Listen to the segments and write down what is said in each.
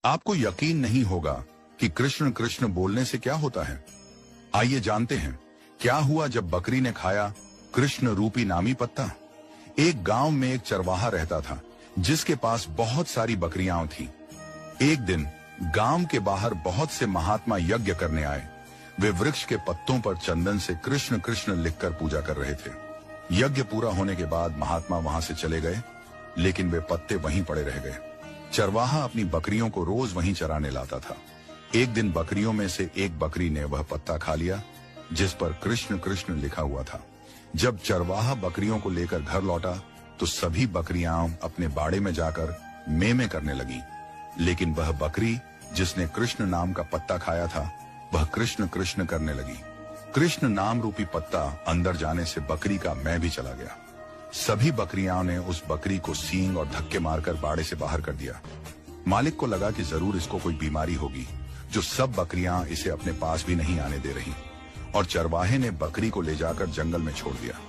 आपको यकीन नहीं होगा कि कृष्ण कृष्ण बोलने से क्या होता है। आइए जानते हैं क्या हुआ जब बकरी ने खाया कृष्ण रूपी नामी पत्ता। एक गांव में एक चरवाहा रहता था जिसके पास बहुत सारी बकरियां थीं। एक दिन गांव के बाहर बहुत से महात्मा यज्ञ करने आए। वे वृक्ष के पत्तों पर चंदन से कृष्ण कृष्ण लिखकर पूजा कर रहे थे। यज्ञ पूरा होने के बाद महात्मा वहां से चले गए, लेकिन वे पत्ते वहीं पड़े रह गए। चरवाहा अपनी बकरियों को रोज वहीं चराने लाता था। एक दिन बकरियों में से एक बकरी ने वह पत्ता खा लिया जिस पर कृष्ण कृष्ण लिखा हुआ था। जब चरवाहा बकरियों को लेकर घर लौटा तो सभी बकरियां अपने बाड़े में जाकर मेमे करने लगी, लेकिन वह बकरी जिसने कृष्ण नाम का पत्ता खाया था वह कृष्ण कृष्ण करने लगी। कृष्ण नाम रूपी पत्ता अंदर जाने से बकरी का मैं भी चला गया। सभी बकरियां ने उस बकरी को सींग और धक्के मारकर बाड़े से बाहर कर दिया। मालिक को लगा कि जरूर इसको कोई बीमारी होगी जो सब बकरियां इसे अपने पास भी नहीं आने दे रही, और चरवाहे ने बकरी को ले जाकर जंगल में छोड़ दिया।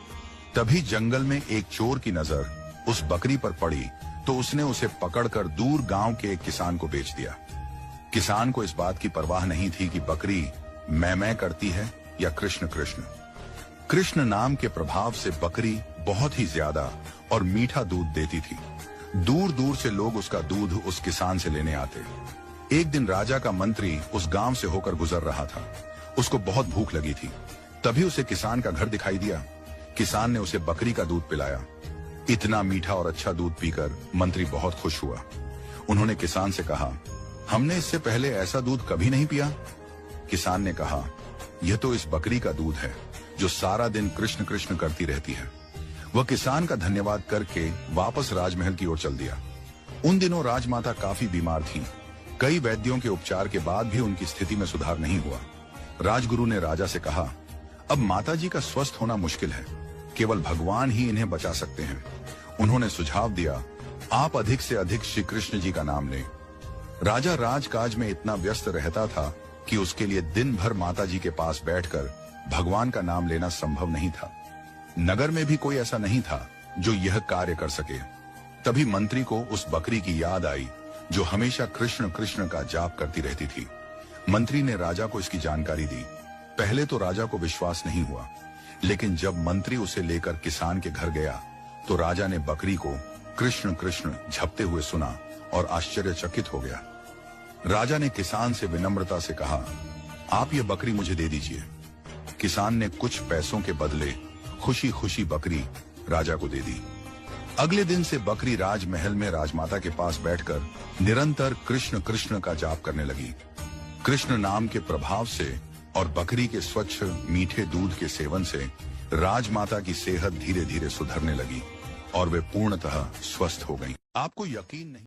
तभी जंगल में एक चोर की नजर उस बकरी पर पड़ी तो उसने उसे पकड़कर दूर गांव के एक किसान को बेच दिया। किसान को इस बात की परवाह नहीं थी कि बकरी मैं करती है या कृष्ण कृष्ण। कृष्ण नाम के प्रभाव से बकरी बहुत ही ज्यादा और मीठा दूध देती थी। दूर दूर से लोग उसका दूध उस किसान से लेने आते। एक दिन राजा का मंत्री उस गांव से होकर गुजर रहा था। उसको बहुत भूख लगी थी। तभी उसे किसान का घर दिखाई दिया। किसान ने उसे बकरी का दूध पिलाया। इतना मीठा और अच्छा दूध पीकर मंत्री बहुत खुश हुआ। उन्होंने किसान से कहा, हमने इससे पहले ऐसा दूध कभी नहीं पिया। किसान ने कहा, यह तो इस बकरी का दूध है जो सारा दिन कृष्ण कृष्ण करती रहती है। वह किसान का धन्यवाद करके वापस राजमहल की ओर चल दिया। उन दिनों राजमाता काफी बीमार थीं। कई वैद्यों के उपचार के बाद भी उनकी स्थिति में सुधार नहीं हुआ। राजगुरु ने राजा से कहा, अब माताजी का स्वस्थ होना मुश्किल है, केवल भगवान ही इन्हें बचा सकते हैं। उन्होंने सुझाव दिया, आप अधिक से अधिक श्री कृष्ण जी का नाम लें। राजा राजकाज में इतना व्यस्त रहता था कि उसके लिए दिन भर माताजी के पास बैठकर भगवान का नाम लेना संभव नहीं था। नगर में भी कोई ऐसा नहीं था जो यह कार्य कर सके। तभी मंत्री को उस बकरी की याद आई जो हमेशा कृष्ण कृष्ण का जाप करती रहती थी। मंत्री ने राजा को इसकी जानकारी दी। पहले तो राजा को विश्वास नहीं हुआ, लेकिन जब मंत्री उसे लेकर किसान के घर गया तो राजा ने बकरी को कृष्ण कृष्ण झपते हुए सुना और आश्चर्यचकित हो गया। राजा ने किसान से विनम्रता से कहा, आप ये बकरी मुझे दे दीजिए। किसान ने कुछ पैसों के बदले खुशी खुशी बकरी राजा को दे दी। अगले दिन से बकरी राजमहल में राजमाता के पास बैठकर निरंतर कृष्ण कृष्ण का जाप करने लगी। कृष्ण नाम के प्रभाव से और बकरी के स्वच्छ मीठे दूध के सेवन से राजमाता की सेहत धीरे धीरे सुधरने लगी और वे पूर्णतः स्वस्थ हो गईं। आपको यकीन नहीं